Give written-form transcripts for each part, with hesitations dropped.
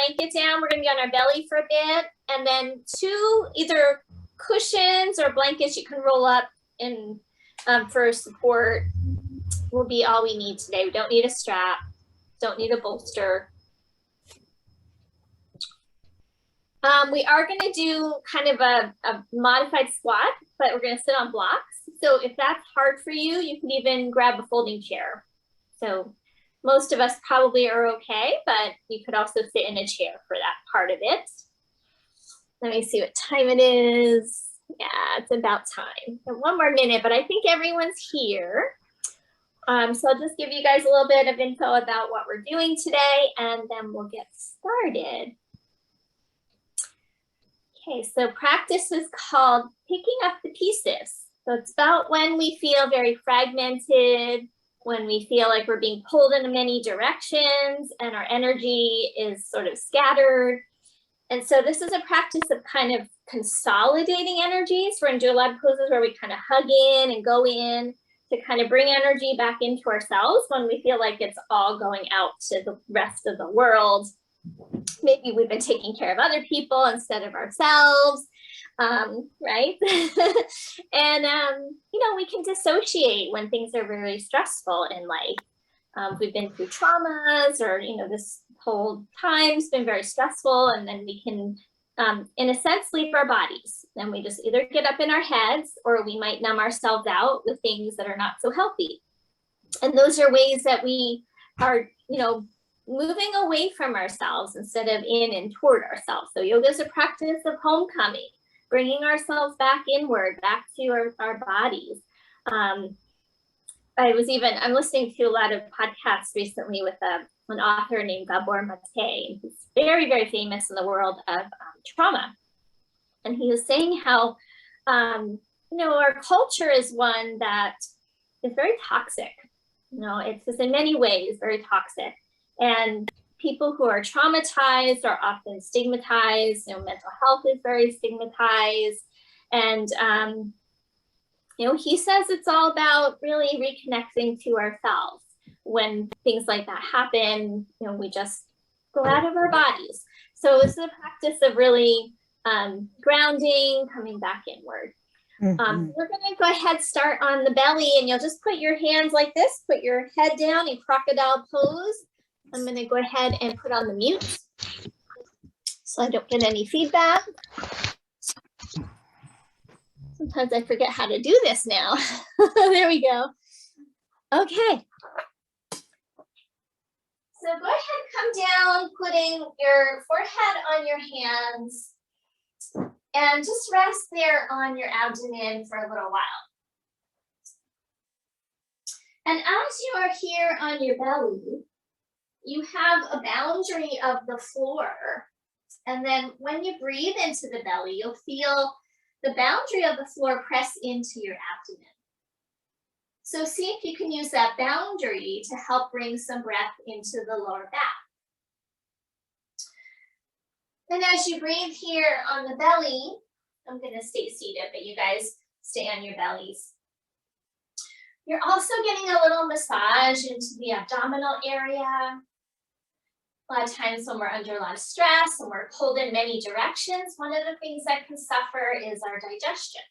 blanket down. We're going to be on our belly for a bit. And then 2 either cushions or blankets you can roll up in for support will be all we need today. We don't need a strap, don't need a bolster. We are going to do kind of a modified squat, but we're going to sit on blocks. So if that's hard for you, you can even grab a folding chair. So most of us probably are okay, but you could also sit in a chair for that part of it. Let me see what time it is. Yeah, it's about time. So 1 more minute, but I think everyone's here. So I'll just give you guys a little bit of info about what we're doing today, and then we'll get started. Okay, so practice is called picking up the pieces. So it's about when we feel very fragmented, when we feel like we're being pulled in many directions and our energy is sort of scattered. And so this is a practice of kind of consolidating energies. We're going to do a lot of poses where we kind of hug in and go in to kind of bring energy back into ourselves when we feel like it's all going out to the rest of the world. Maybe we've been taking care of other people instead of ourselves, right? And, you know, we can dissociate when things are really stressful in life. We've been through traumas, or, you know, this whole time's been very stressful, and then we can, in a sense, leave our bodies. And we just either get up in our heads, or we might numb ourselves out with things that are not so healthy. And those are ways that we are, you know, moving away from ourselves instead of in and toward ourselves. So yoga is a practice of homecoming, bringing ourselves back inward, back to our bodies. I'm listening to a lot of podcasts recently with an author named Gabor Mate. He's very, very famous in the world of trauma. And he was saying how, you know, our culture is one that is very toxic. You know, it's just in many ways very toxic. And people who are traumatized are often stigmatized. You know, mental health is very stigmatized. And, you know, he says it's all about really reconnecting to ourselves. When things like that happen, you know, we just go out of our bodies. So it's a practice of really grounding, coming back inward. We're going to go ahead, start on the belly, and you'll just put your hands like this, put your head down in crocodile pose. I'm going to go ahead and put on the mute so I don't get any feedback. Sometimes I forget how to do this now. There we go. Okay. So go ahead, come down, putting your forehead on your hands, and just rest there on your abdomen for a little while. And as you are here on your belly, you have a boundary of the floor. And then when you breathe into the belly, you'll feel the boundary of the floor press into your abdomen. So see if you can use that boundary to help bring some breath into the lower back. And as you breathe here on the belly, I'm going to stay seated, but you guys stay on your bellies. You're also getting a little massage into the abdominal area. A lot of times when we're under a lot of stress and we're pulled in many directions, one of the things that can suffer is our digestion.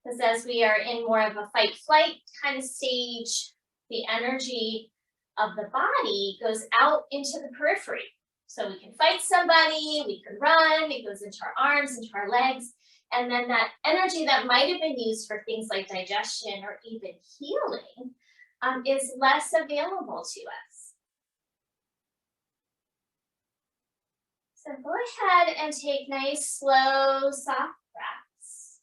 Because as we are in more of a fight-flight kind of stage, the energy of the body goes out into the periphery. So we can fight somebody, we can run, it goes into our arms, into our legs, and then that energy that might have been used for things like digestion or even healing is less available to us. So go ahead and take nice, slow, soft breaths.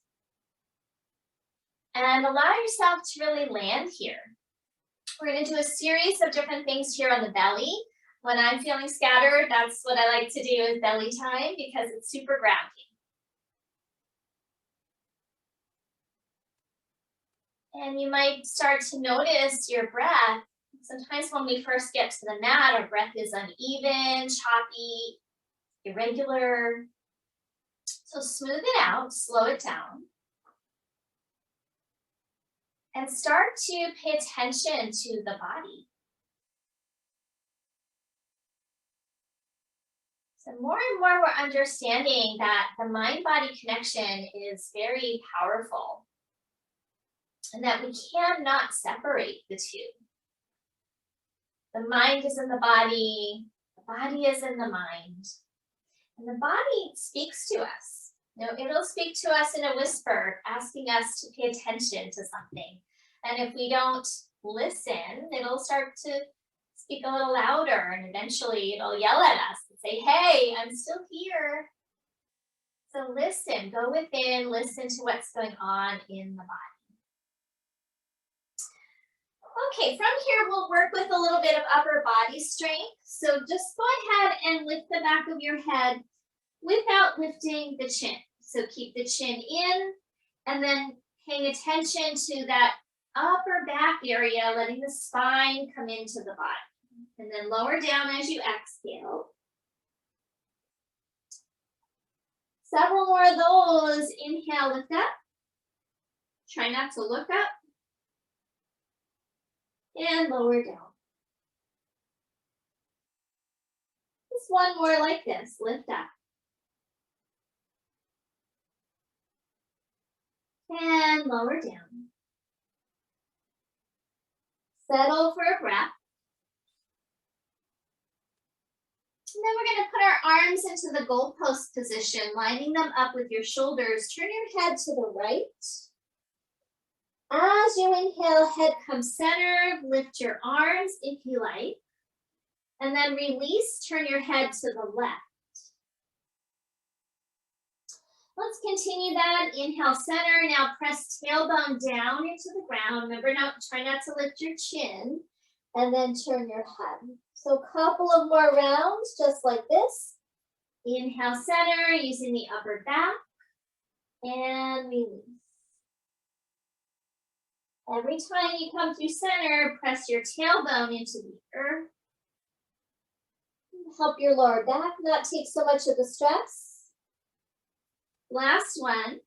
And allow yourself to really land here. We're going to do a series of different things here on the belly. When I'm feeling scattered, that's what I like to do is belly time because it's super grounding. And you might start to notice your breath. Sometimes when we first get to the mat, our breath is uneven, choppy, irregular. So smooth it out, slow it down. And start to pay attention to the body. So more and more we're understanding that the mind-body connection is very powerful and that we cannot separate the two. The mind is in the body is in the mind, and the body speaks to us. You know, it'll speak to us in a whisper, asking us to pay attention to something. And if we don't listen, it'll start to speak a little louder, and eventually it'll yell at us and say, hey, I'm still here. So listen, go within, listen to what's going on in the body. Okay, from here we'll work with a little bit of upper body strength. So just go ahead and lift the back of your head without lifting the chin. So keep the chin in and then paying attention to that upper back area, letting the spine come into the body. And then lower down as you exhale. Several more of those. Inhale, lift up. Try not to look up. And lower down. Just one more like this. Lift up. And lower down. Settle for a breath. And then we're going to put our arms into the goalpost position, lining them up with your shoulders. Turn your head to the right. As you inhale, head comes center. Lift your arms if you like. And then release, turn your head to the left. Let's continue that. Inhale, center. Now press tailbone down into the ground. Remember, try not to lift your chin. And then turn your head. So a couple of more rounds, just like this. Inhale, center, using the upper back. And release. Every time you come through center, press your tailbone into the earth. Help your lower back not take so much of the stress. Last one.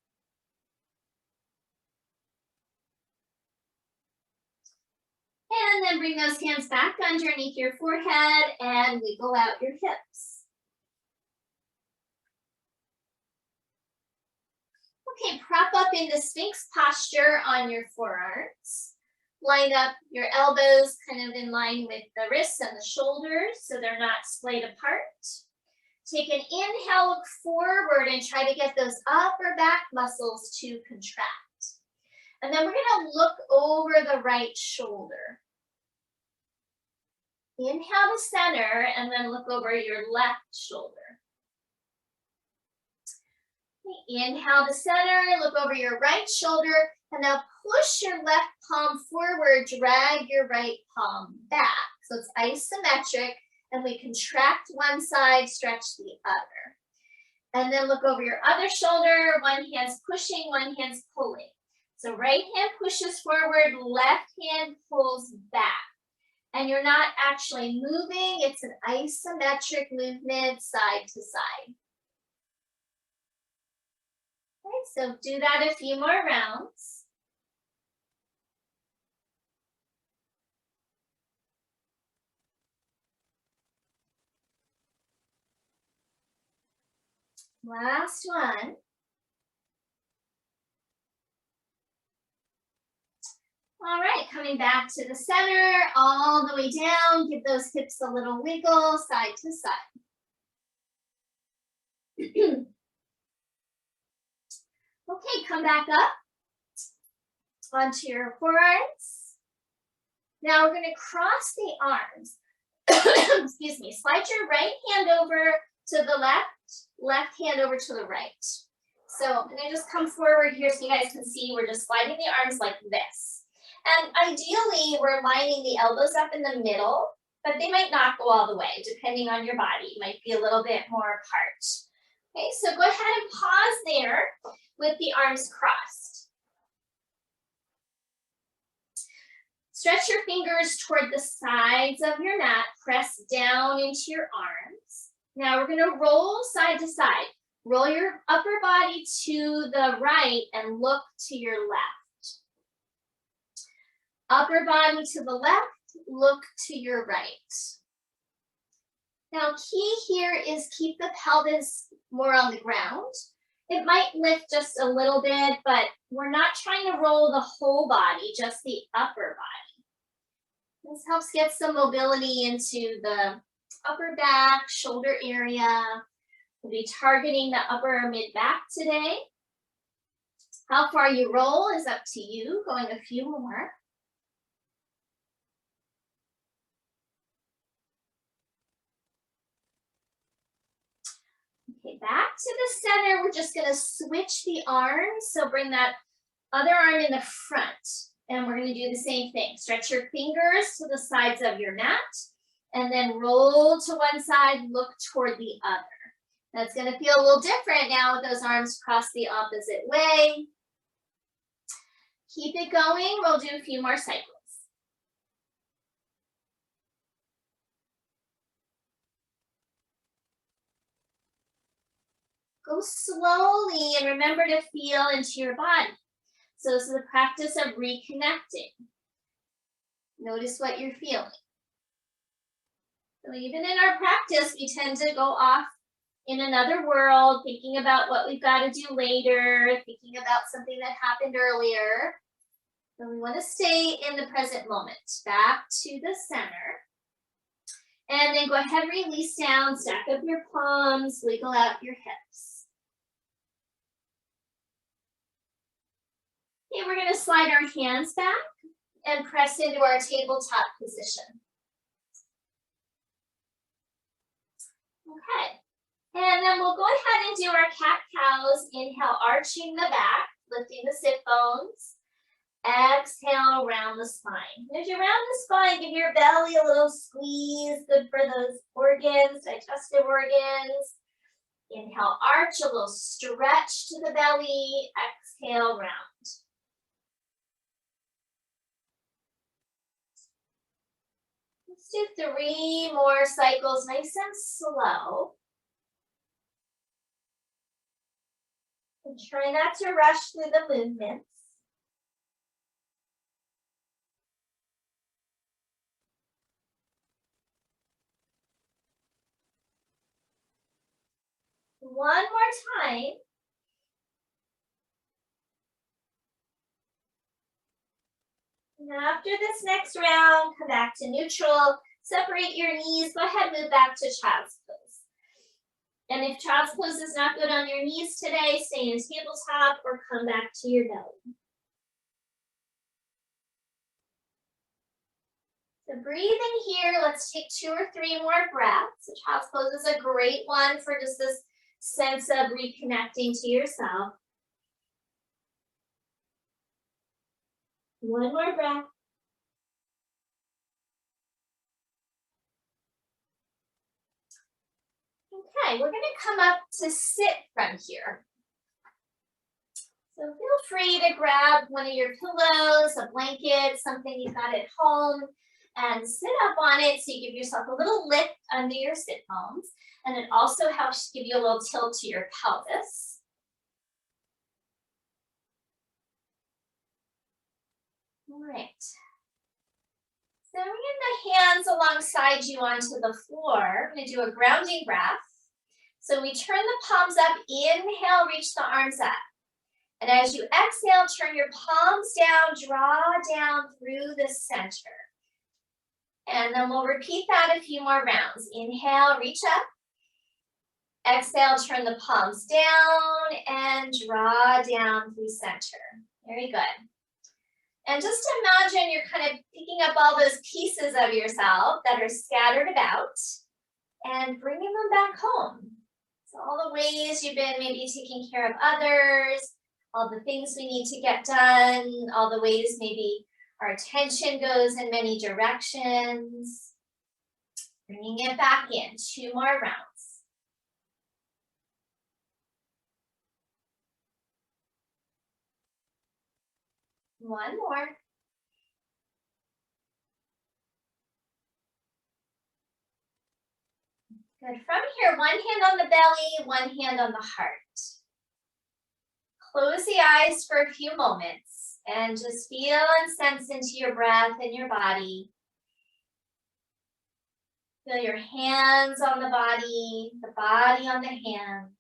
And then bring those hands back underneath your forehead and wiggle out your hips. Okay, prop up into Sphinx posture on your forearms. Line up your elbows kind of in line with the wrists and the shoulders so they're not splayed apart. Take an inhale, look forward, and try to get those upper back muscles to contract. And then we're going to look over the right shoulder. Inhale to center and then look over your left shoulder. Inhale to center, look over your right shoulder, and now push your left palm forward, drag your right palm back. So it's isometric, and we contract one side, stretch the other. And then look over your other shoulder, one hand's pushing, one hand's pulling. So right hand pushes forward, left hand pulls back. And you're not actually moving, it's an isometric movement side to side. Okay, so do that a few more rounds. Last one. All right, coming back to the center, all the way down. Give those hips a little wiggle, side to side. Okay, come back up onto your forearms. Now we're going to cross the arms. Excuse me. Slide your right hand over to the left hand over to the right. So I'm going to just come forward here so you guys can see we're just sliding the arms like this. And ideally, we're lining the elbows up in the middle, but they might not go all the way, depending on your body. It might be a little bit more apart. Okay, so go ahead and pause there with the arms crossed. Stretch your fingers toward the sides of your mat. Press down into your arms. Now we're going to roll side to side. Roll your upper body to the right and look to your left. Upper body to the left, look to your right. Now, key here is keep the pelvis more on the ground. It might lift just a little bit, but we're not trying to roll the whole body, just the upper body. This helps get some mobility into the upper back, shoulder area. We'll be targeting the upper mid-back today. How far you roll is up to you, going a few more. Okay, back to the center. We're just gonna switch the arms. So bring that other arm in the front. And we're gonna do the same thing. Stretch your fingers to the sides of your mat and then roll to one side, look toward the other. That's gonna feel a little different now with those arms crossed the opposite way. Keep it going. We'll do a few more cycles. Go slowly and remember to feel into your body. So this is a practice of reconnecting. Notice what you're feeling. So even in our practice, we tend to go off in another world, thinking about what we've got to do later, thinking about something that happened earlier. So we want to stay in the present moment. Back to the center. And then go ahead, release down, stack up your palms, wiggle out your hips. Okay, we're going to slide our hands back and press into our tabletop position. Okay, and then we'll go ahead and do our cat-cows. Inhale, arching the back, lifting the sit bones. Exhale, round the spine. As you round the spine, give your belly a little squeeze, good for those organs, digestive organs. Inhale, arch, a little stretch to the belly. Exhale, round. Let's do 3 more cycles, nice and slow. And try not to rush through the movements. One more time. And after this next round, come back to neutral. Separate your knees. Go ahead, move back to child's pose. And if child's pose is not good on your knees today, stay in tabletop or come back to your belly. So breathing here, let's take 2 or 3 more breaths. So child's pose is a great one for just this sense of reconnecting to yourself. One more breath. Okay, we're going to come up to sit from here. So feel free to grab one of your pillows, a blanket, something you've got at home, and sit up on it so you give yourself a little lift under your sit bones. And it also helps give you a little tilt to your pelvis. All right. So bring the hands alongside you onto the floor. I'm going to do a grounding breath. So we turn the palms up. Inhale, reach the arms up. And as you exhale, turn your palms down, draw down through the center. And then we'll repeat that a few more rounds. Inhale, reach up. Exhale, turn the palms down and draw down through center. Very good. And just imagine you're kind of picking up all those pieces of yourself that are scattered about and bringing them back home. So all the ways you've been maybe taking care of others, all the things we need to get done, all the ways maybe our attention goes in many directions. Bringing it back in. 2 more rounds. One more. Good. From here, one hand on the belly, one hand on the heart. Close the eyes for a few moments and just feel and sense into your breath and your body. Feel your hands on the body on the hands.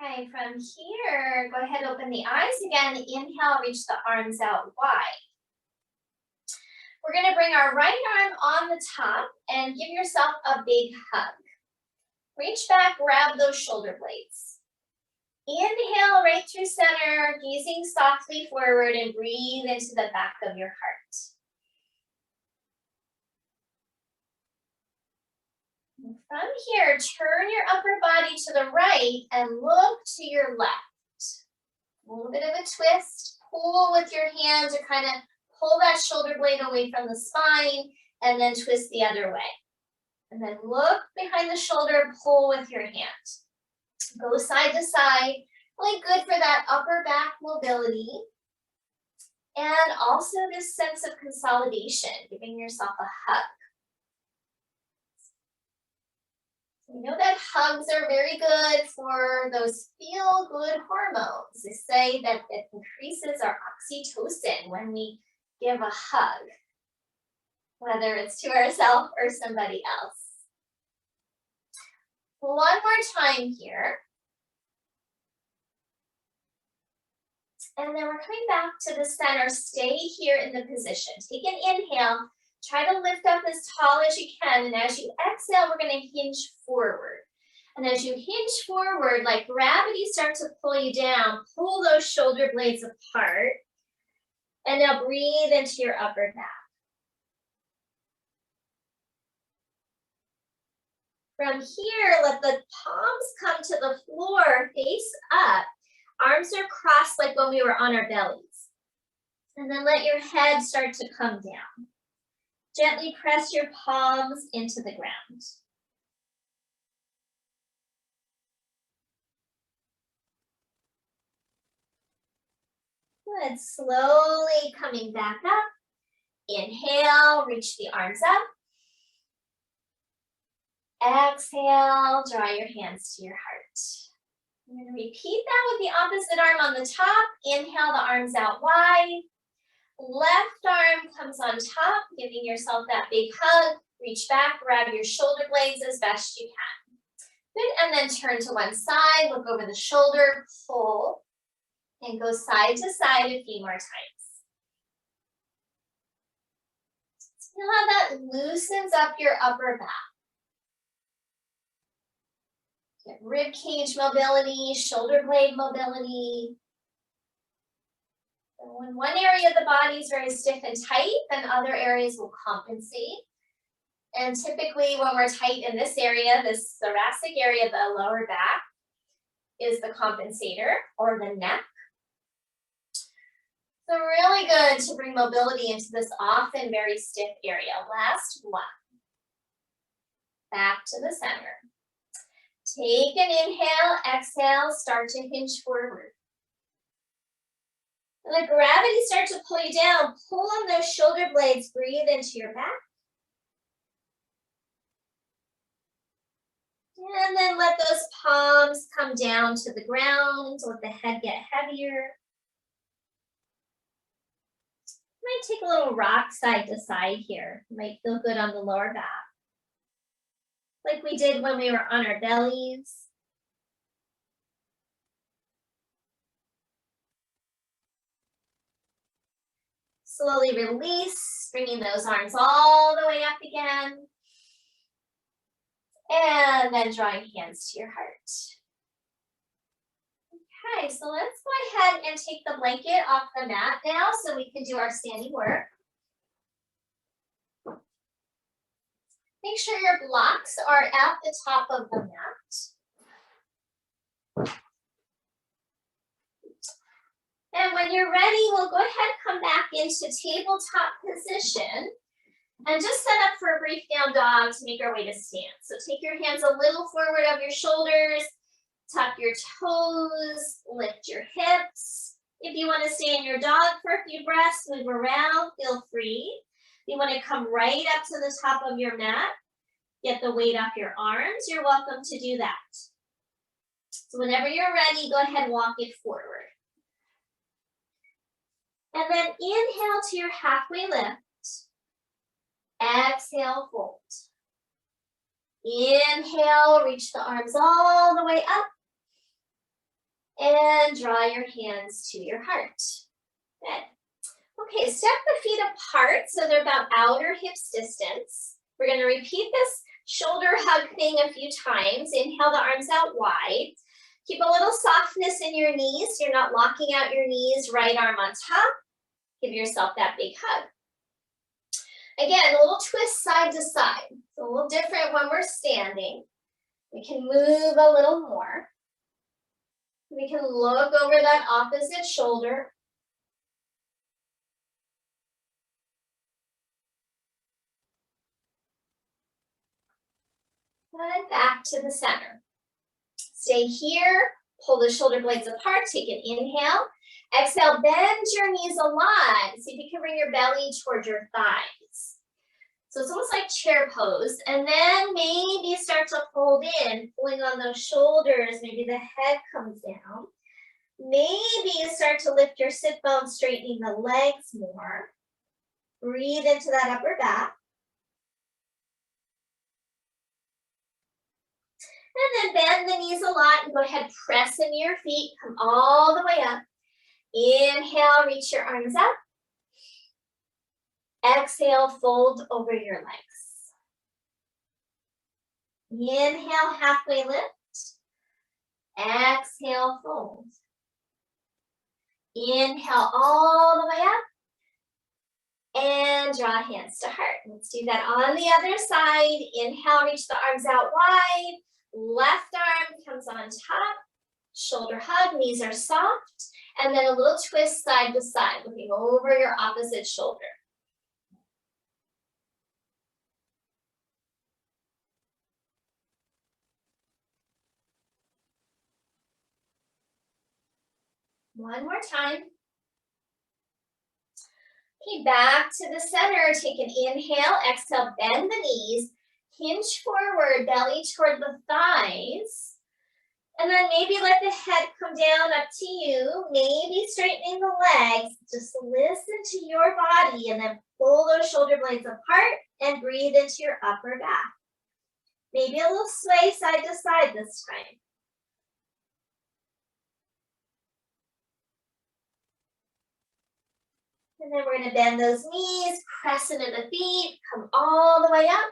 Okay, from here, go ahead, open the eyes again. Inhale, reach the arms out wide. We're gonna bring our right arm on the top and give yourself a big hug. Reach back, grab those shoulder blades. Inhale right through center, gazing softly forward, and breathe into the back of your heart. And from here, turn your upper body to the right and look to your left. A little bit of a twist. Pull with your hands or kind of pull that shoulder blade away from the spine and then twist the other way. And then look behind the shoulder, pull with your hand. Go side to side, really good for that upper back mobility. And also this sense of consolidation, giving yourself a hug. We know that hugs are very good for those feel-good hormones. They say that it increases our oxytocin when we give a hug, whether it's to ourselves or somebody else. One more time here. And then we're coming back to the center. Stay here in the position. Take an inhale. Try to lift up as tall as you can. And as you exhale, we're going to hinge forward. And as you hinge forward, like gravity starts to pull you down, pull those shoulder blades apart. And now breathe into your upper back. From here, let the palms come to the floor, face up. Arms are crossed like when we were on our bellies. And then let your head start to come down. Gently press your palms into the ground. Good. Slowly coming back up. Inhale, reach the arms up. Exhale, draw your hands to your heart. I'm going to repeat that with the opposite arm on the top. Inhale, the arms out wide. Left arm comes on top, giving yourself that big hug. Reach back, grab your shoulder blades as best you can. Good, and then turn to one side, look over the shoulder, pull, and go side to side a few more times. Feel how that loosens up your upper back. Get rib cage mobility, shoulder blade mobility. And when one area of the body is very stiff and tight, then other areas will compensate. And typically when we're tight in this area, this thoracic area, the lower back, is the compensator or the neck. So really good to bring mobility into this often very stiff area. Last one. Back to the center. Take an inhale, exhale, start to hinge forward. Let gravity start to pull you down. Pull on those shoulder blades, breathe into your back. And then let those palms come down to the ground. Let the head get heavier. Might take a little rock side to side here. Might feel good on the lower back. Like we did when we were on our bellies. Slowly release, bringing those arms all the way up again. And then drawing hands to your heart. Okay, so let's go ahead and take the blanket off the mat now so we can do our standing work. Make sure your blocks are at the top of the mat. And when you're ready, we'll go ahead and come back into tabletop position and just set up for a brief down dog to make our way to stand. So take your hands a little forward of your shoulders, tuck your toes, lift your hips. If you want to stay in your dog for a few breaths, move around, feel free. You want to come right up to the top of your mat, get the weight off your arms, you're welcome to do that. So whenever you're ready, go ahead and walk it forward. And then inhale to your halfway lift. Exhale, fold. Inhale, reach the arms all the way up. And draw your hands to your heart. Good. Okay, step the feet apart so they're about outer hips distance. We're going to repeat this shoulder hug thing a few times. Inhale the arms out wide. Keep a little softness in your knees. You're not locking out your knees, right arm on top. Give yourself that big hug. Again, a little twist side to side. It's a little different when we're standing. We can move a little more. We can look over that opposite shoulder. And back to the center. Stay here, pull the shoulder blades apart, take an inhale. Exhale, bend your knees a lot. See if you can bring your belly towards your thighs. So it's almost like chair pose. And then maybe start to fold in, pulling on those shoulders. Maybe the head comes down. Maybe you start to lift your sit bones, straightening the legs more. Breathe into that upper back. And then bend the knees a lot and go ahead, press into your feet, come all the way up. Inhale, reach your arms up. Exhale, fold over your legs. Inhale, halfway lift. Exhale, fold. Inhale all the way up. And draw hands to heart. Let's do that on the other side. Inhale, reach the arms out wide. Left arm comes on top. Shoulder hug, knees are soft. And then a little twist side to side, looking over your opposite shoulder. One more time. Okay, back to the center. Take an inhale, exhale, bend the knees, hinge forward, belly toward the thighs. And then maybe let the head come down, up to you. Maybe straightening the legs. Just listen to your body and then pull those shoulder blades apart and breathe into your upper back. Maybe a little sway side to side this time. And then we're going to bend those knees, press into the feet, come all the way up.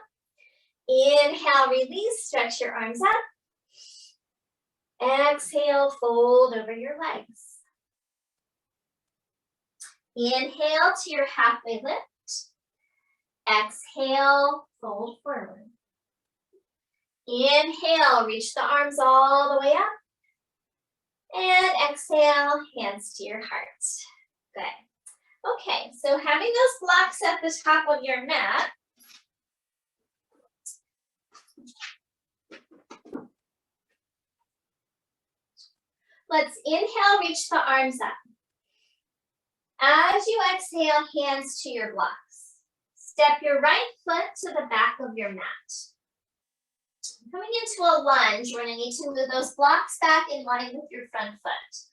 Inhale, release, stretch your arms up. Exhale, fold over your legs. Inhale to your halfway lift. Exhale, fold forward. Inhale, reach the arms all the way up. And exhale, hands to your heart. Good. Okay, so having those blocks at the top of your mat, let's inhale, reach the arms up. As you exhale, hands to your blocks. Step your right foot to the back of your mat. Coming into a lunge, we're going to need to move those blocks back in line with your front foot.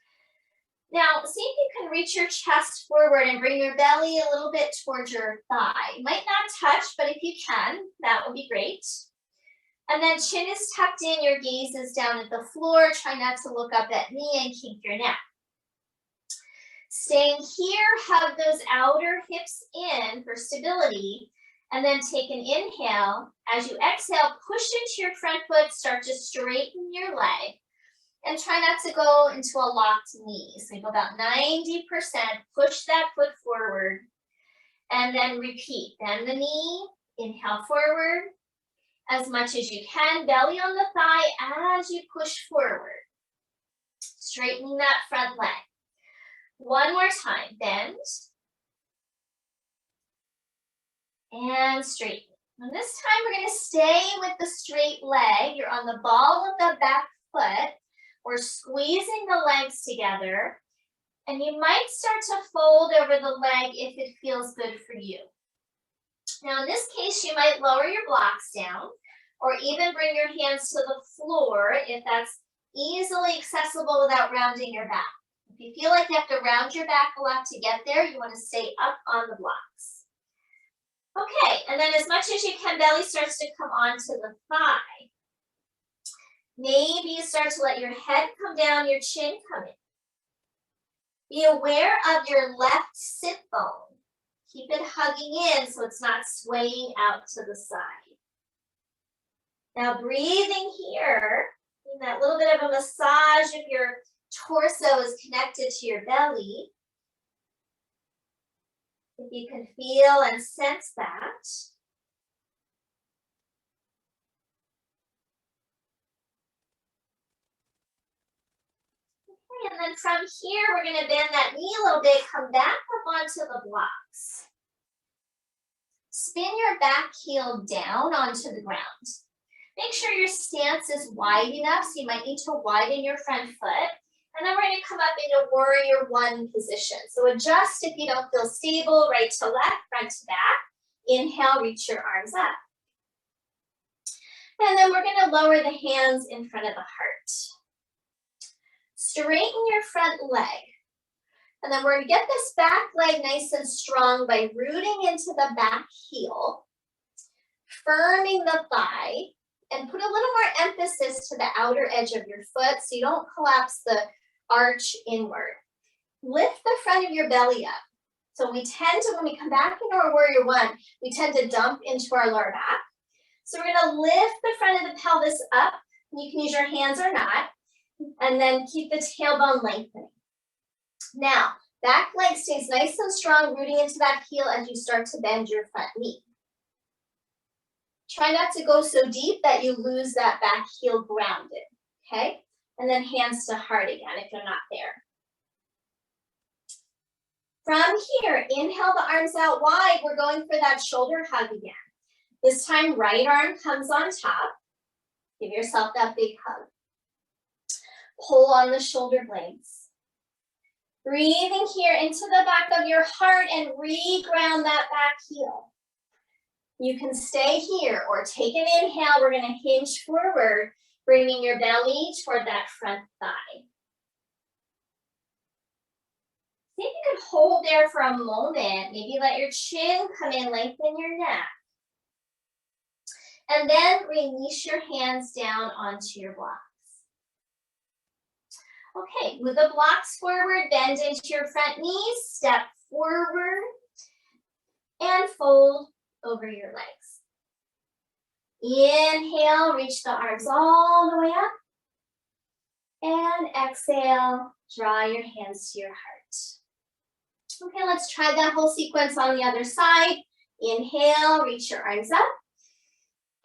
Now, see if you can reach your chest forward and bring your belly a little bit towards your thigh. Might not touch, but if you can, that would be great. And then chin is tucked in, your gaze is down at the floor. Try not to look up at me and kink your neck. Staying here, hug those outer hips in for stability. And then take an inhale. As you exhale, push into your front foot, start to straighten your leg. And try not to go into a locked knee. So you go about 90%, push that foot forward. And then repeat. Bend the knee, inhale forward. As much as you can, belly on the thigh as you push forward. Straightening that front leg. One more time, bend. And straighten. And this time we're going to stay with the straight leg. You're on the ball of the back foot. We're squeezing the legs together. And you might start to fold over the leg if it feels good for you. Now in this case, you might lower your blocks down or even bring your hands to the floor if that's easily accessible without rounding your back. If you feel like you have to round your back a lot to get there, you want to stay up on the blocks. Okay, and then as much as you can, belly starts to come onto the thigh. Maybe you start to let your head come down, your chin come in. Be aware of your left sit bone. Keep it hugging in so it's not swaying out to the side. Now breathing here, that little bit of a massage of your torso is connected to your belly. If you can feel and sense that. Okay, and then from here, we're going to bend that knee a little bit, come back up onto the blocks. Spin your back heel down onto the ground. Make sure your stance is wide enough, so you might need to widen your front foot. And then we're going to come up into warrior one position. So adjust if you don't feel stable, right to left, front to back. Inhale, reach your arms up. And then we're going to lower the hands in front of the heart. Straighten your front leg. And then we're going to get this back leg nice and strong by rooting into the back heel, firming the thigh, and put a little more emphasis to the outer edge of your foot so you don't collapse the arch inward. Lift the front of your belly up. So we tend to, when we come back into our warrior one, we tend to dump into our lower back. So we're going to lift the front of the pelvis up. You can use your hands or not. And then keep the tailbone lengthening. Now, back leg stays nice and strong, rooting into that heel as you start to bend your front knee. Try not to go so deep that you lose that back heel grounded, okay? And then hands to heart again if you're not there. From here, inhale the arms out wide. We're going for that shoulder hug again. This time, right arm comes on top. Give yourself that big hug. Pull on the shoulder blades. Breathing here into the back of your heart and re-ground that back heel. You can stay here or take an inhale. We're going to hinge forward, bringing your belly toward that front thigh. See if you can hold there for a moment. Maybe let your chin come in, lengthen your neck. And then release your hands down onto your blocks. Okay, move the blocks forward, bend into your front knees, step forward, and fold over your legs. Inhale, reach the arms all the way up. And exhale, draw your hands to your heart. Okay, let's try that whole sequence on the other side. Inhale, reach your arms up.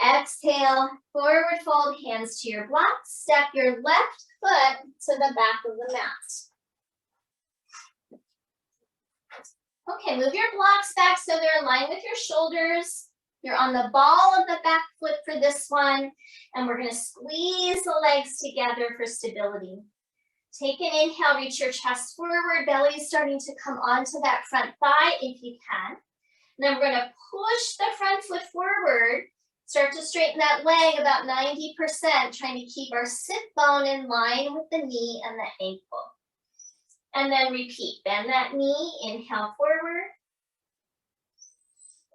Exhale, forward fold, hands to your blocks. Step your left foot to the back of the mat. Okay, move your blocks back so they're in line with your shoulders. You're on the ball of the back foot for this one. And we're going to squeeze the legs together for stability. Take an inhale, reach your chest forward. Belly is starting to come onto that front thigh if you can. And then we're going to push the front foot forward. Start to straighten that leg about 90%, trying to keep our sit bone in line with the knee and the ankle. And then repeat. Bend that knee, inhale forward.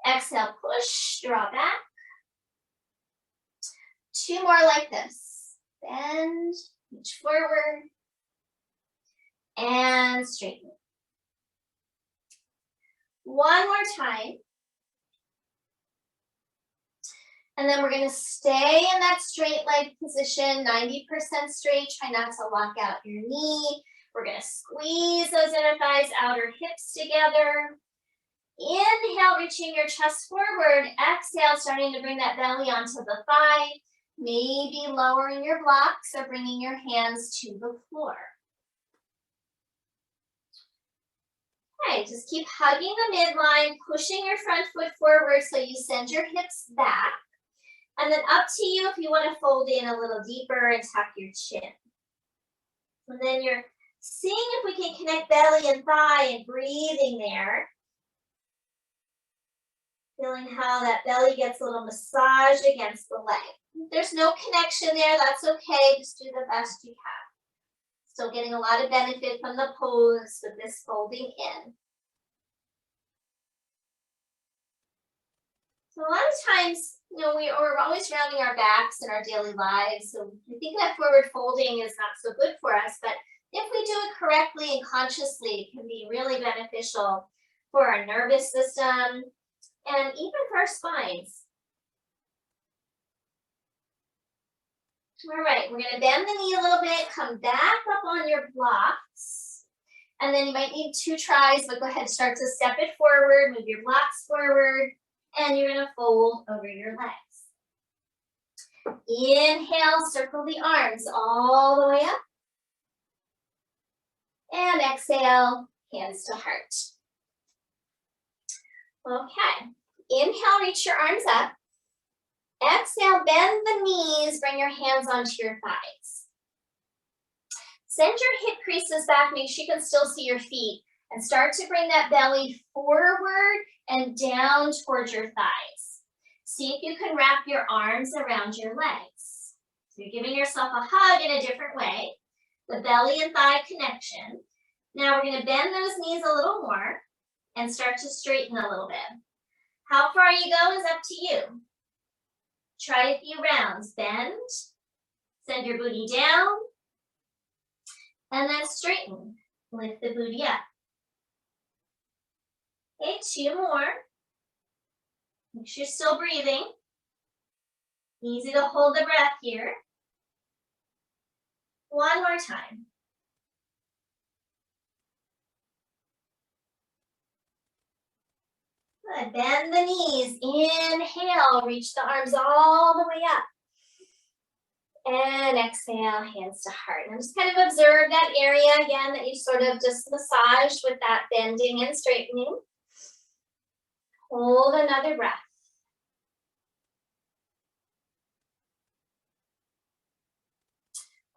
Exhale, push, draw back. Two more like this. Bend, reach forward, and straighten. One more time. And then we're going to stay in that straight leg position, 90% straight. Try not to lock out your knee. We're going to squeeze those inner thighs, outer hips together. Inhale, reaching your chest forward. Exhale, starting to bring that belly onto the thigh. Maybe lowering your blocks or bringing your hands to the floor. Okay, just keep hugging the midline, pushing your front foot forward so you send your hips back. And then up to you if you want to fold in a little deeper and tuck your chin. And then you're seeing if we can connect belly and thigh and breathing there. Feeling how that belly gets a little massage against the leg. If there's no connection there, that's okay. Just do the best you can. Still getting a lot of benefit from the pose with this folding in. So a lot of times, we're always rounding our backs in our daily lives. So we think that forward folding is not so good for us, but if we do it correctly and consciously, it can be really beneficial for our nervous system and even for our spines. All right, we're gonna bend the knee a little bit, come back up on your blocks. And then you might need 2 tries, but go ahead, start to step it forward, move your blocks forward, and you're gonna fold over your legs. Inhale, circle the arms all the way up. And exhale, hands to heart. Okay, inhale, reach your arms up. Exhale, bend the knees, bring your hands onto your thighs. Send your hip creases back, make sure you can still see your feet, and start to bring that belly forward and down towards your thighs. See if you can wrap your arms around your legs. So you're giving yourself a hug in a different way, the belly and thigh connection. Now we're going to bend those knees a little more and start to straighten a little bit. How far you go is up to you. Try a few rounds. Bend, send your booty down, and then straighten. Lift the booty up. Okay, 2 more. Make sure you're still breathing. Easy to hold the breath here. 1 more time. Good. Bend the knees. Inhale, reach the arms all the way up. And exhale, hands to heart. And just kind of observe that area again that you sort of just massaged with that bending and straightening. Hold another breath.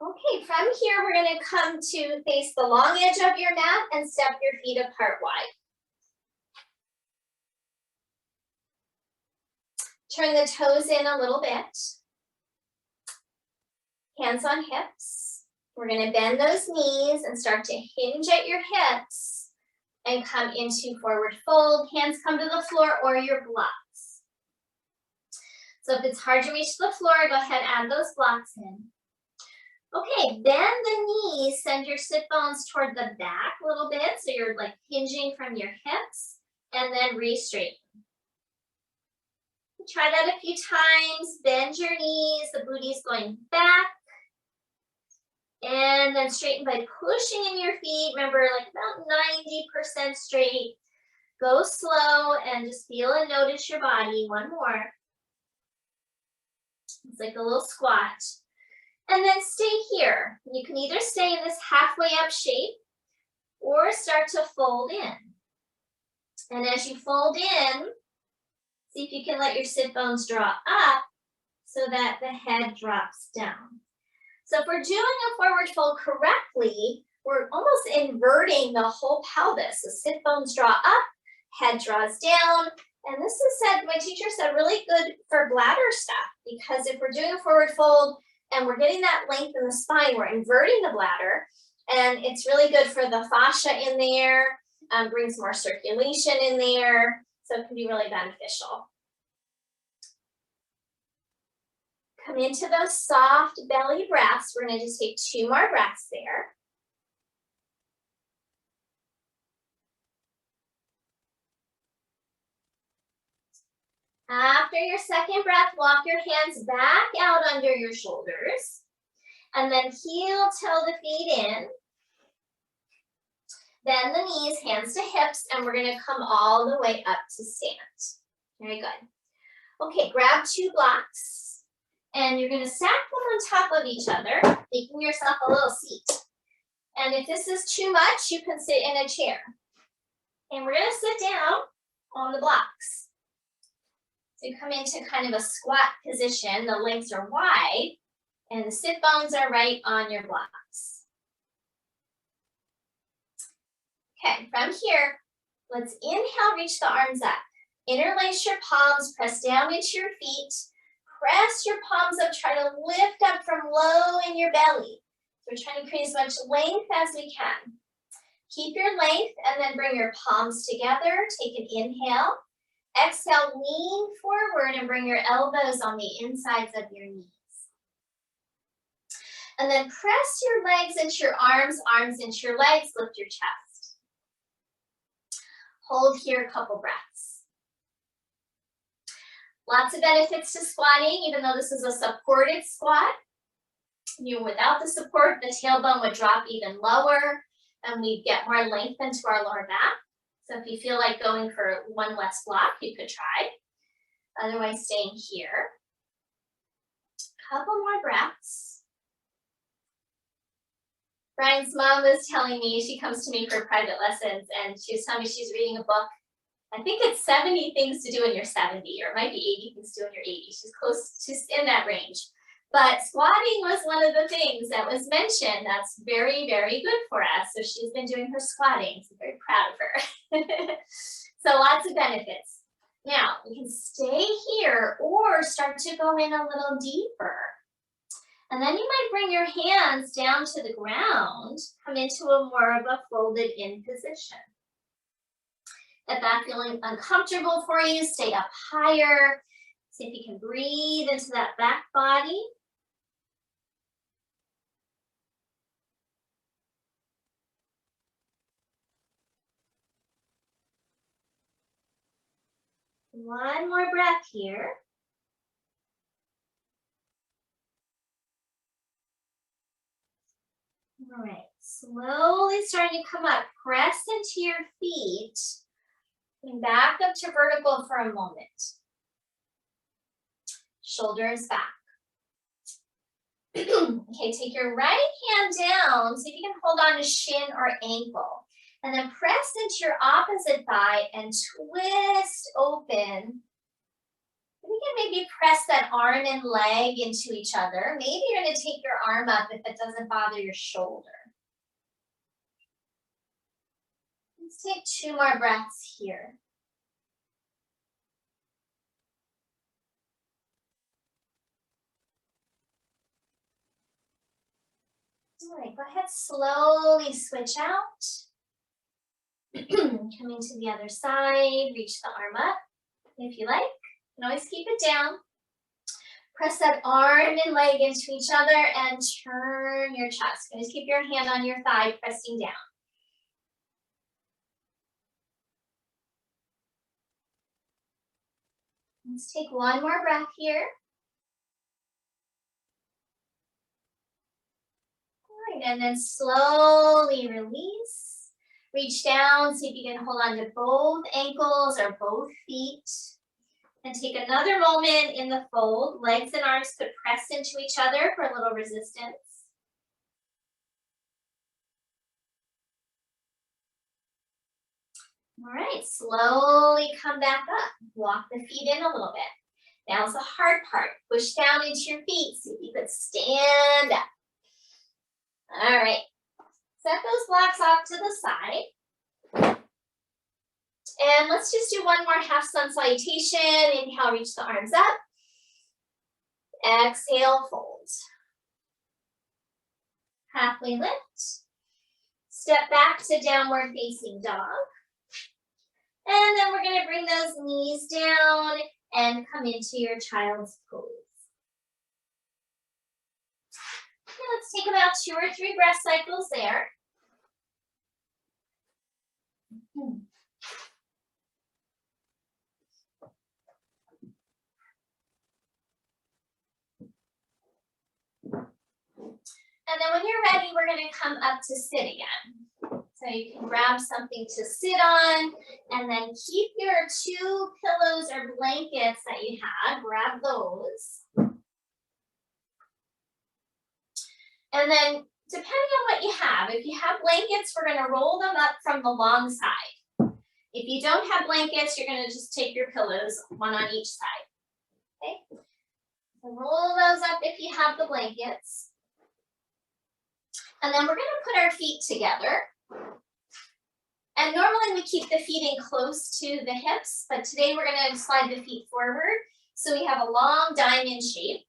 Okay, from here we're going to come to face the long edge of your mat and step your feet apart wide. Turn the toes in a little bit. Hands on hips. We're going to bend those knees and start to hinge at your hips and come into forward fold. Hands come to the floor or your blocks. So if it's hard to reach the floor, go ahead and add those blocks in. Okay, bend the knees, send your sit bones toward the back a little bit, so you're like hinging from your hips, and then re-straighten. Try that a few times, bend your knees, the booty's going back, and then straighten by pushing in your feet. Remember, like about 90% straight. Go slow and just feel and notice your body. 1 more. It's like a little squat. And then stay here. You can either stay in this halfway up shape or start to fold in. And as you fold in, see if you can let your sit bones draw up so that the head drops down. So if we're doing a forward fold correctly, we're almost inverting the whole pelvis. The sit bones draw up, head draws down. And this is said, my teacher said, really good for bladder stuff, because if we're doing a forward fold and we're getting that length in the spine, we're inverting the bladder, and it's really good for the fascia in there, brings more circulation in there, so it can be really beneficial. Come into those soft belly breaths. We're going to just take 2 more breaths there. After your second breath, walk your hands back out under your shoulders, and then heel till the feet in. Bend the knees, hands to hips, and we're going to come all the way up to stand. Very good. Okay, grab 2 blocks, and you're going to stack them on top of each other, making yourself a little seat. And if this is too much, you can sit in a chair. And we're going to sit down on the blocks. So you come into kind of a squat position, the legs are wide, and the sit bones are right on your blocks. Okay, from here, let's inhale, reach the arms up. Interlace your palms, press down into your feet. Press your palms up, try to lift up from low in your belly. So we're trying to create as much length as we can. Keep your length and then bring your palms together. Take an inhale. Exhale, lean forward and bring your elbows on the insides of your knees. And then press your legs into your arms, arms into your legs, lift your chest. Hold here a couple breaths. Lots of benefits to squatting, even though this is a supported squat. Without the support, the tailbone would drop even lower and we'd get more length into our lower back. So if you feel like going for one less block, you could try. Otherwise, staying here. Couple more breaths. Brian's mom was telling me, she comes to me for private lessons, and she was telling me she's reading a book. I think it's 70 things to do when you're 70, or it might be 80 things to do when you're 80. She's close, she's in that range. But squatting was one of the things that was mentioned that's very, very good for us. So she's been doing her squatting, so I'm very proud of her. So lots of benefits. Now, we can stay here or start to go in a little deeper. And then you might bring your hands down to the ground, come into a more of a folded in position. If that's feeling uncomfortable for you, stay up higher. See if you can breathe into that back body. One more breath here. All right, slowly starting to come up. Press into your feet and back up to vertical for a moment. Shoulders back. Okay, take your right hand down. See if you can hold on to shin or ankle. And then press into your opposite thigh and twist open. You can maybe press that arm and leg into each other. Maybe you're going to take your arm up if it doesn't bother your shoulder. Let's take 2 more breaths here. All right, go ahead, slowly switch out. Coming to the other side, reach the arm up if you like. You can always keep it down. Press that arm and leg into each other and turn your chest. Just keep your hand on your thigh, pressing down. Let's take 1 more breath here. All right, and then slowly release. Reach down, see if you can hold on to both ankles or both feet. And take another moment in the fold. Legs and arms could press into each other for a little resistance. All right, slowly come back up. Walk the feet in a little bit. Now's the hard part. Push down into your feet. See if you could stand up. All right. Set those blocks off to the side. And let's just do one more half sun salutation. Inhale, reach the arms up. Exhale, fold. Halfway lift. Step back to downward facing dog. And then we're going to bring those knees down and come into your child's pose. Let's take about 2 or 3 breath cycles there. And then when you're ready, we're going to come up to sit again. So you can grab something to sit on and then keep your 2 pillows or blankets that you have, grab those. And then depending on what you have, if you have blankets, we're going to roll them up from the long side. If you don't have blankets, you're going to just take your pillows, 1 on each side. Okay? So roll those up if you have the blankets. And then we're going to put our feet together. And normally we keep the feet in close to the hips, but today we're gonna slide the feet forward. So we have a long diamond shape,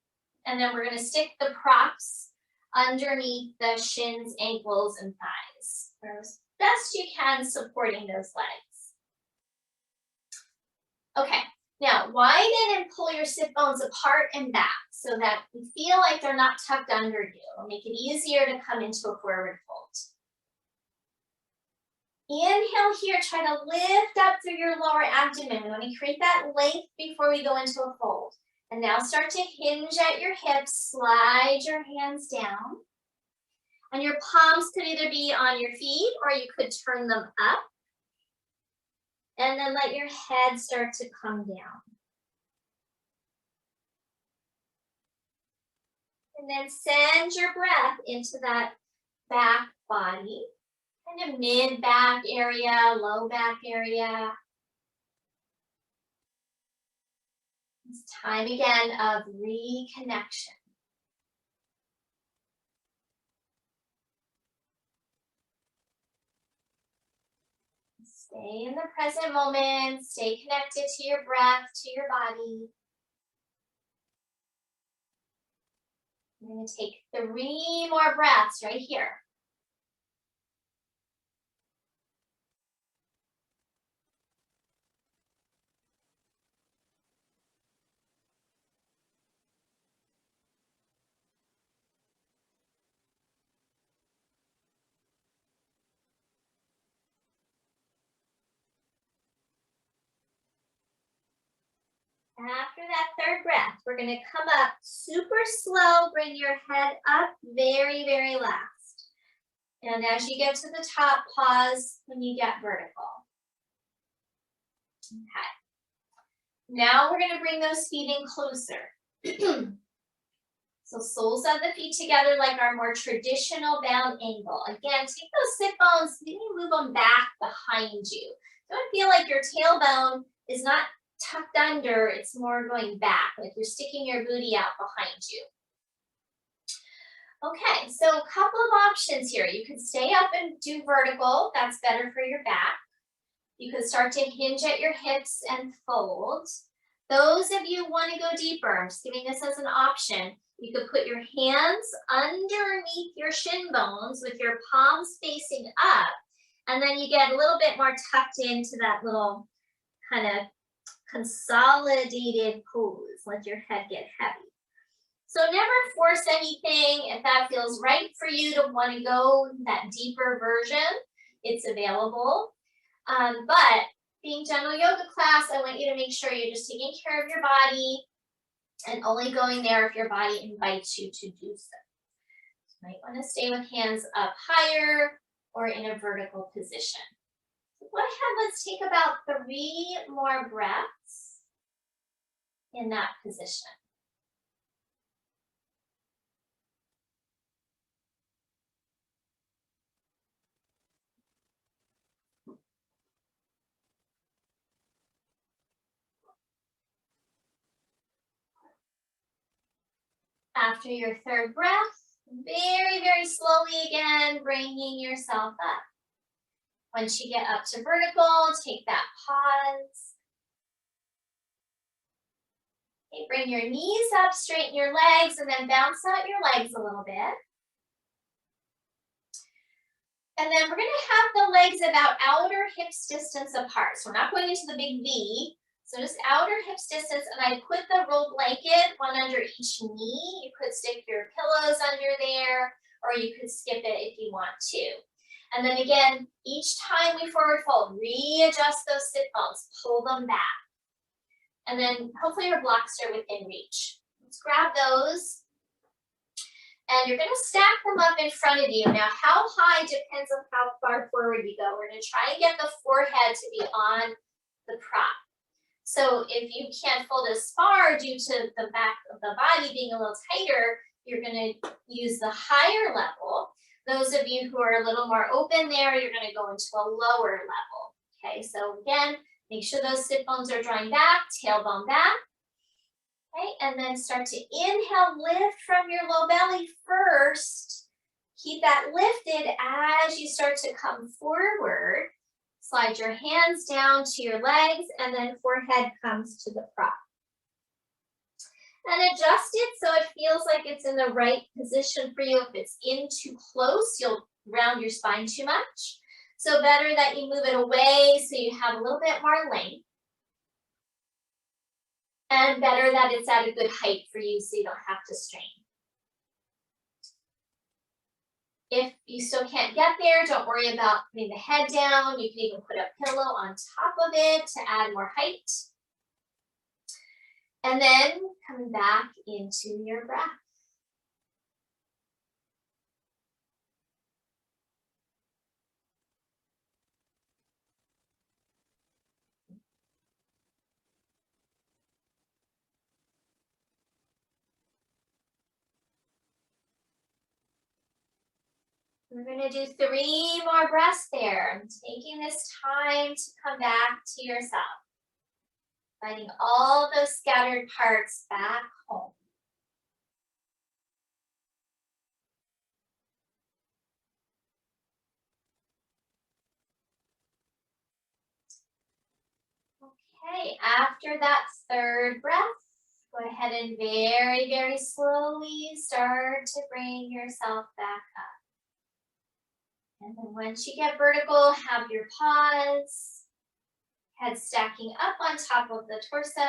and then we're gonna stick the props underneath the shins, ankles, and thighs, or as best you can supporting those legs. Okay, now widen and pull your sit bones apart and back so that you feel like they're not tucked under you. It'll make it easier to come into a forward fold. Inhale here, try to lift up through your lower abdomen. We want to create that length before we go into a fold. And now start to hinge at your hips, slide your hands down. And your palms could either be on your feet or you could turn them up. And then let your head start to come down. And then send your breath into that back body, kind of mid-back area, low back area. It's time again of reconnection. Stay in the present moment, stay connected to your breath, to your body. I'm going to take 3 more breaths right here. After that 3rd breath, we're going to come up super slow. Bring your head up very, very last. And as you get to the top, pause when you get vertical. Okay. Now we're going to bring those feet in closer. So soles of the feet together like our more traditional bound angle. Again, take those sit bones, maybe move them back behind you. Don't feel like your tailbone is not tucked under, it's more going back, like you're sticking your booty out behind you. Okay, so a couple of options here. You could stay up and do vertical, that's better for your back. You could start to hinge at your hips and fold. Those of you who want to go deeper, I'm just giving this as an option. You could put your hands underneath your shin bones with your palms facing up, and then you get a little bit more tucked into that little kind of consolidated pose. Let your head get heavy. So never force anything. If that feels right for you to want to go that deeper version, it's available. But being general yoga class, I want you to make sure you're just taking care of your body and only going there if your body invites you to do so. You might want to stay with hands up higher or in a vertical position. Go ahead, let's take about 3 more breaths in that position. After your 3rd breath, very, very slowly again, bringing yourself up. Once you get up to vertical, take that pause. Okay, bring your knees up, straighten your legs, and then bounce out your legs a little bit. And then we're going to have the legs about outer hips distance apart. So we're not going into the big V. So just outer hips distance, and I put the roll blanket, one under each knee. You could stick your pillows under there, or you could skip it if you want to. And then again, each time we forward fold, readjust those sit bones, pull them back. And then hopefully your blocks are within reach. Let's grab those. And you're going to stack them up in front of you. Now, how high depends on how far forward you go. We're going to try and get the forehead to be on the prop. So if you can't fold as far due to the back of the body being a little tighter, you're going to use the higher level. Those of you who are a little more open there, you're going to go into a lower level. Okay, so again, make sure those sit bones are drawing back, tailbone back. Okay, and then start to inhale, lift from your low belly first. Keep that lifted as you start to come forward. Slide your hands down to your legs and then forehead comes to the prop. And adjust it so it feels like it's in the right position for you. If it's in too close, you'll round your spine too much. So better that you move it away so you have a little bit more length. And better that it's at a good height for you so you don't have to strain. If you still can't get there, don't worry about putting the head down. You can even put a pillow on top of it to add more height. And then coming back into your breath. We're going to do 3 more breaths there. Taking this time to come back to yourself. Finding all those scattered parts back home. Okay, after that 3rd breath, go ahead and very, very slowly start to bring yourself back up. And then once you get vertical, have your paws, head stacking up on top of the torso.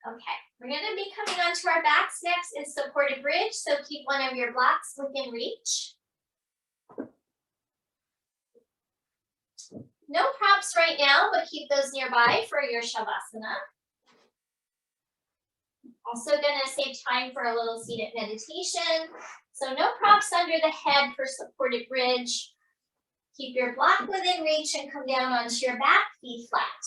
Okay, we're going to be coming onto our backs next in supported bridge, so keep one of your blocks within reach. No props right now, but keep those nearby for your Shavasana. Also going to save time for a little seated meditation. So no props under the head for supported bridge. Keep your block within reach and come down onto your back, feet flat.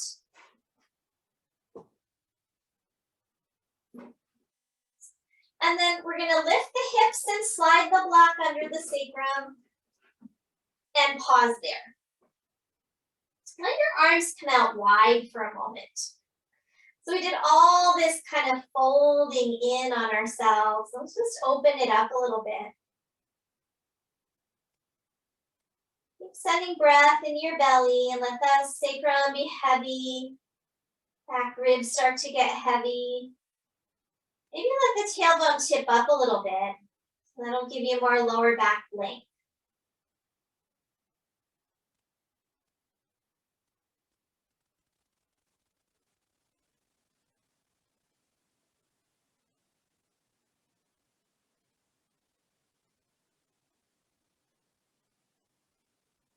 And then we're going to lift the hips and slide the block under the sacrum and pause there. Let your arms come out wide for a moment. So we did all this kind of folding in on ourselves. Let's just open it up a little bit. Keep sending breath into your belly and let the sacrum be heavy. Back ribs start to get heavy. Maybe let the tailbone tip up a little bit. That'll give you more lower back length.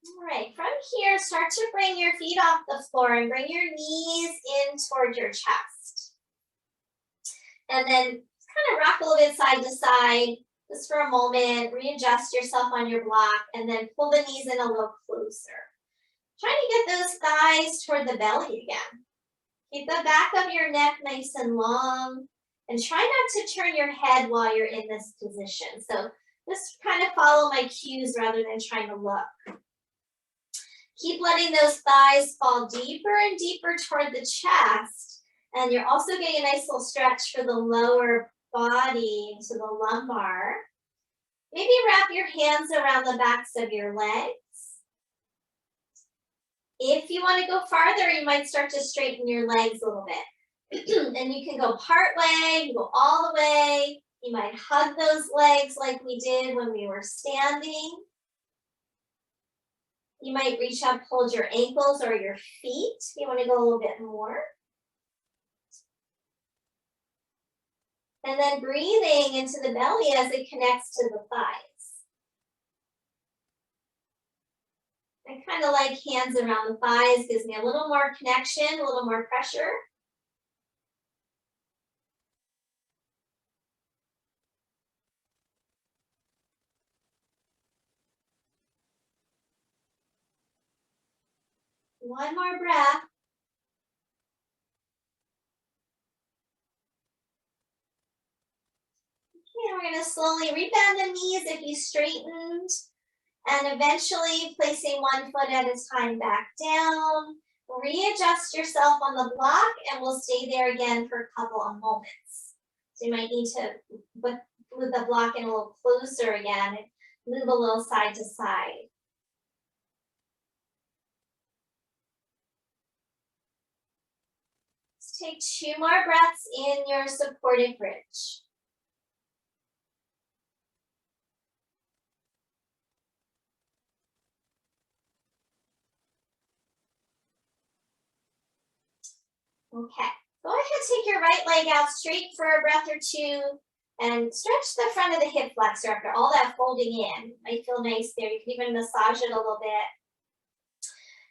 All right, from here, start to bring your feet off the floor and bring your knees in toward your chest. And then kind of rock a little bit side to side, just for a moment, readjust yourself on your block, and then pull the knees in a little closer. Try to get those thighs toward the belly again. Keep the back of your neck nice and long, and try not to turn your head while you're in this position. So just kind of follow my cues rather than trying to look. Keep letting those thighs fall deeper and deeper toward the chest. And you're also getting a nice little stretch for the lower body to the lumbar. Maybe wrap your hands around the backs of your legs. If you want to go farther, you might start to straighten your legs a little bit. And you can go part way, you go all the way. You might hug those legs like we did when we were standing. You might reach up, hold your ankles or your feet. You want to go a little bit more. And then breathing into the belly as it connects to the thighs. I kind of like hands around the thighs, gives me a little more connection, a little more pressure. One more breath. Okay, we're going to slowly rebend the knees if you straightened, and eventually placing one foot at a time back down. Readjust yourself on the block, and we'll stay there again for a couple of moments. So you might need to put the block in a little closer again and move a little side to side. Take 2 more breaths in your supported bridge. Okay, go ahead, take your right leg out straight for a breath or 2 and stretch the front of the hip flexor after all that folding in. Might feel nice there. You can even massage it a little bit.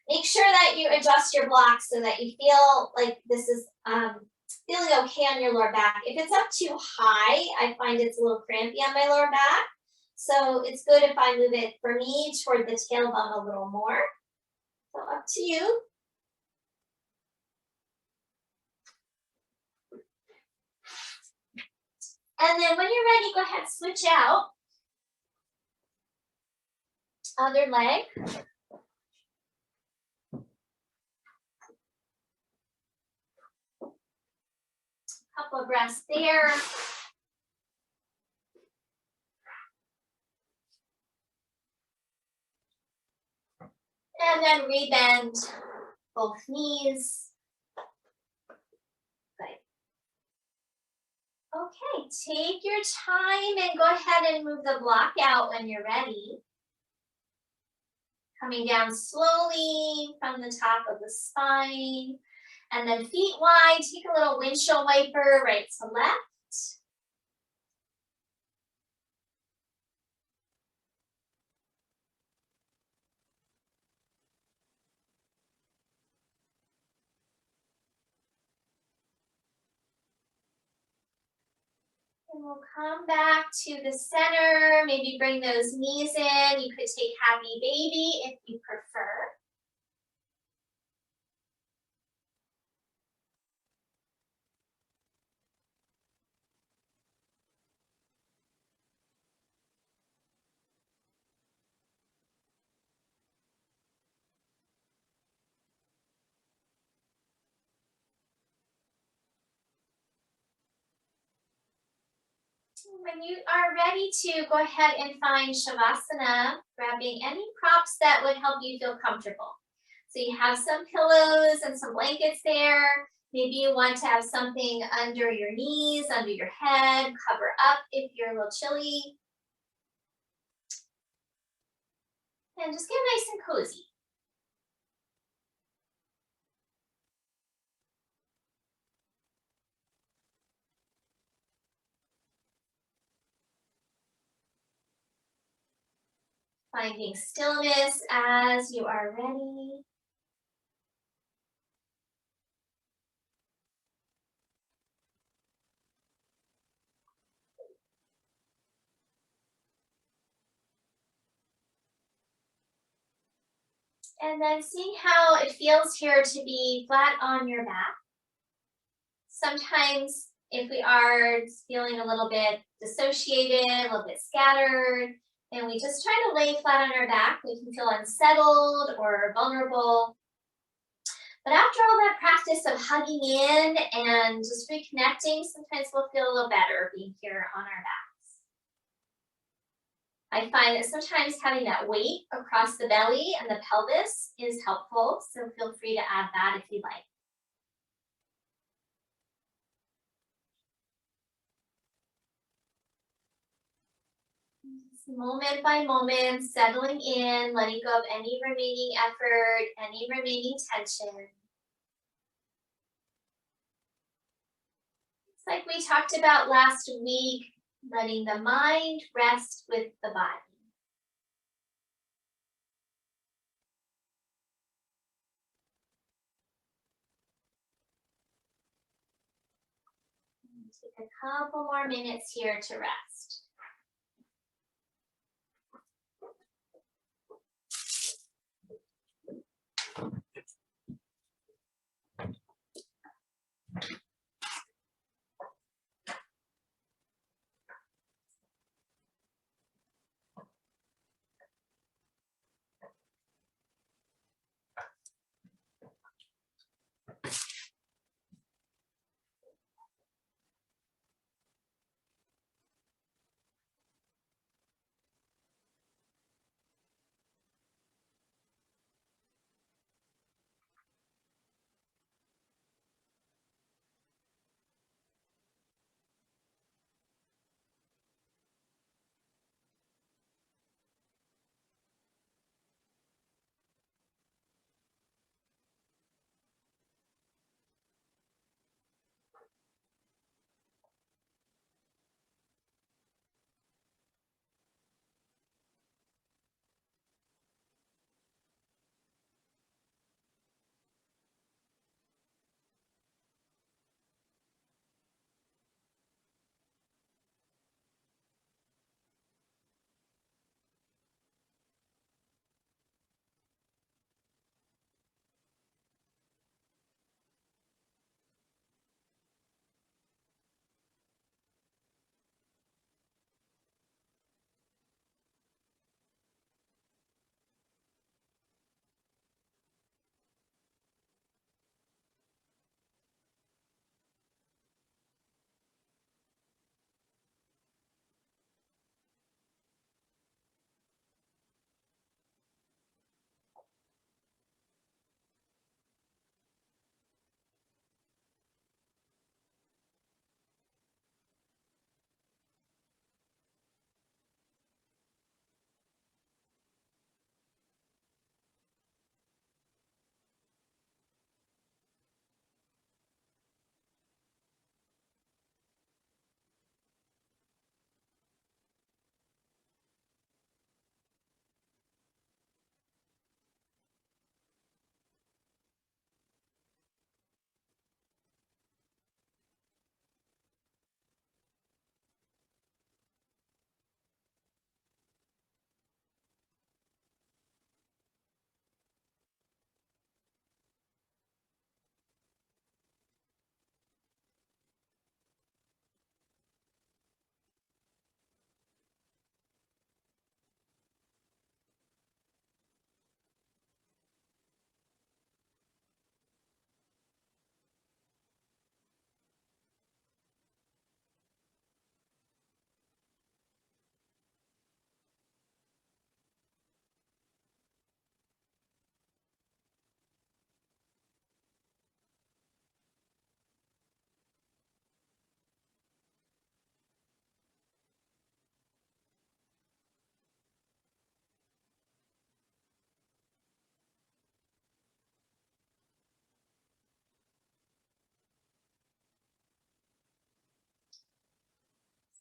Make sure that you adjust your blocks so that you feel like this is feeling okay on your lower back. If it's up too high, I find it's a little crampy on my lower back. So it's good if I move it, for me, toward the tailbone a little more. So up to you. And then when you're ready, go ahead, switch out. Other leg. Couple of breaths there. And then rebend both knees. Good. Okay, take your time and go ahead and move the block out when you're ready. Coming down slowly from the top of the spine. And then feet wide, take a little windshield wiper right to left. And we'll come back to the center, maybe bring those knees in. You could take happy baby if you prefer. When you are ready to, go ahead and find Shavasana, grabbing any props that would help you feel comfortable. So you have some pillows and some blankets there. Maybe you want to have something under your knees, under your head, cover up if you're a little chilly. And just get nice and cozy. Finding stillness as you are ready. And then seeing how it feels here to be flat on your back. Sometimes if we are feeling a little bit dissociated, a little bit scattered, and we just try to lay flat on our back, we can feel unsettled or vulnerable. But after all that practice of hugging in and just reconnecting, sometimes we'll feel a little better being here on our backs. I find that sometimes having that weight across the belly and the pelvis is helpful, so feel free to add that if you like. Moment by moment, settling in, letting go of any remaining effort, any remaining tension. It's like we talked about last week, letting the mind rest with the body. Take a couple more minutes here to rest.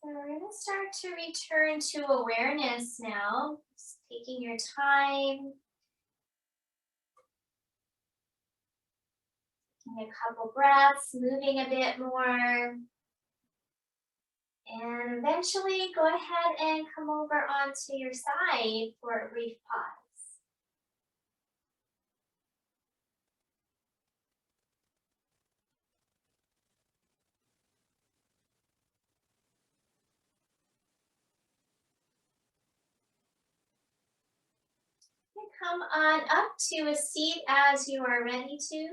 So we're going to start to return to awareness now. Just taking your time. Taking a couple breaths, moving a bit more. And eventually go ahead and come over onto your side for a brief pause. Come on up to a seat as you are ready to.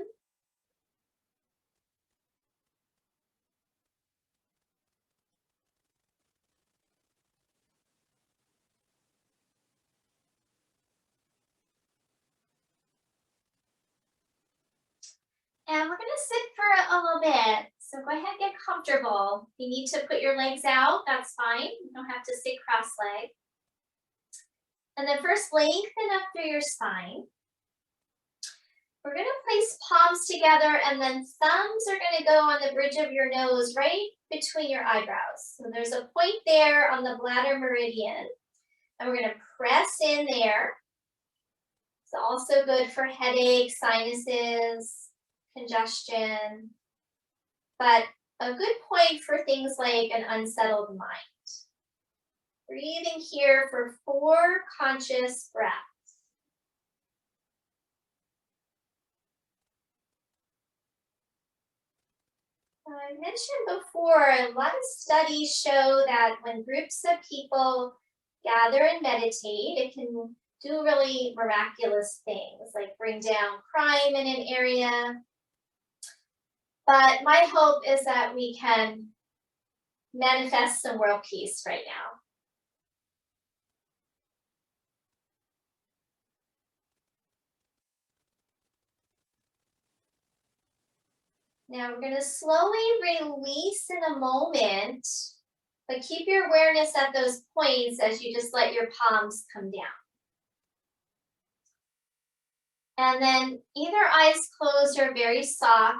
And we're going to sit for a little bit. So go ahead and get comfortable. If you need to put your legs out, that's fine. You don't have to sit cross-legged. And then first lengthen up through your spine. We're going to place palms together and then thumbs are going to go on the bridge of your nose right between your eyebrows. So there's a point there on the bladder meridian. And we're going to press in there. It's also good for headaches, sinuses, congestion, but a good point for things like an unsettled mind. Breathing here for 4 conscious breaths. I mentioned before, a lot of studies show that when groups of people gather and meditate, it can do really miraculous things, like bring down crime in an area. But my hope is that we can manifest some world peace right now. Now we're going to slowly release in a moment, but keep your awareness at those points as you just let your palms come down. And then either eyes closed or very soft,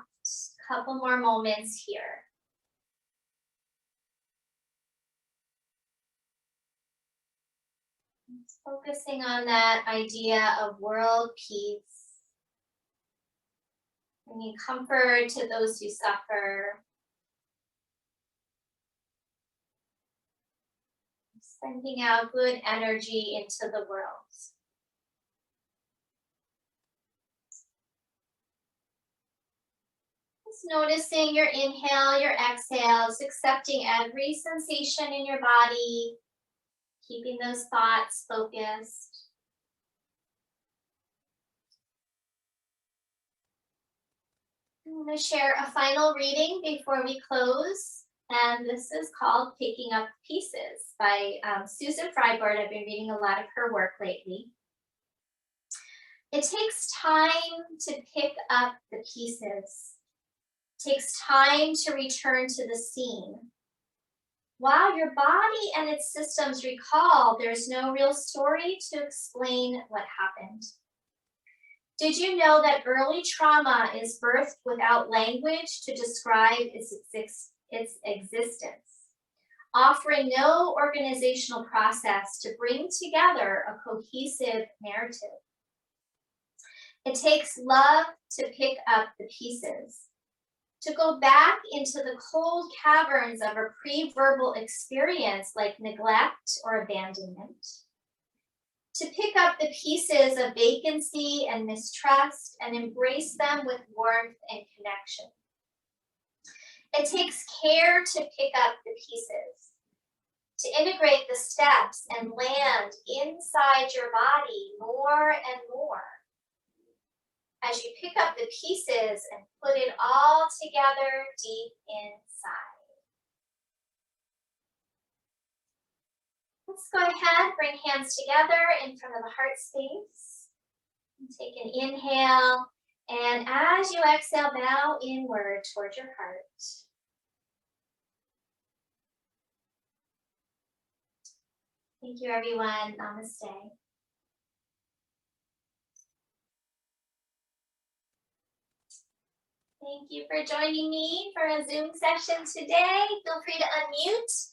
couple more moments here. Focusing on that idea of world peace. Bringing comfort to those who suffer. Sending out good energy into the world. Just noticing your inhale, your exhales, accepting every sensation in your body, keeping those thoughts focused. I'm going to share a final reading before we close, and this is called Picking Up Pieces by Susan Freibart. I've been reading a lot of her work lately. It takes time to pick up the pieces. It takes time to return to the scene. While your body and its systems recall, there's no real story to explain what happened. Did you know that early trauma is birthed without language to describe its existence, offering no organizational process to bring together a cohesive narrative? It takes love to pick up the pieces, to go back into the cold caverns of a pre-verbal experience like neglect or abandonment, to pick up the pieces of vacancy and mistrust and embrace them with warmth and connection. It takes care to pick up the pieces, to integrate the steps and land inside your body more and more as you pick up the pieces and put it all together deep inside. Let's go ahead, bring hands together in front of the heart space. Take an inhale, and as you exhale, bow inward towards your heart. Thank you, everyone. Namaste. Thank you for joining me for a Zoom session today. Feel free to unmute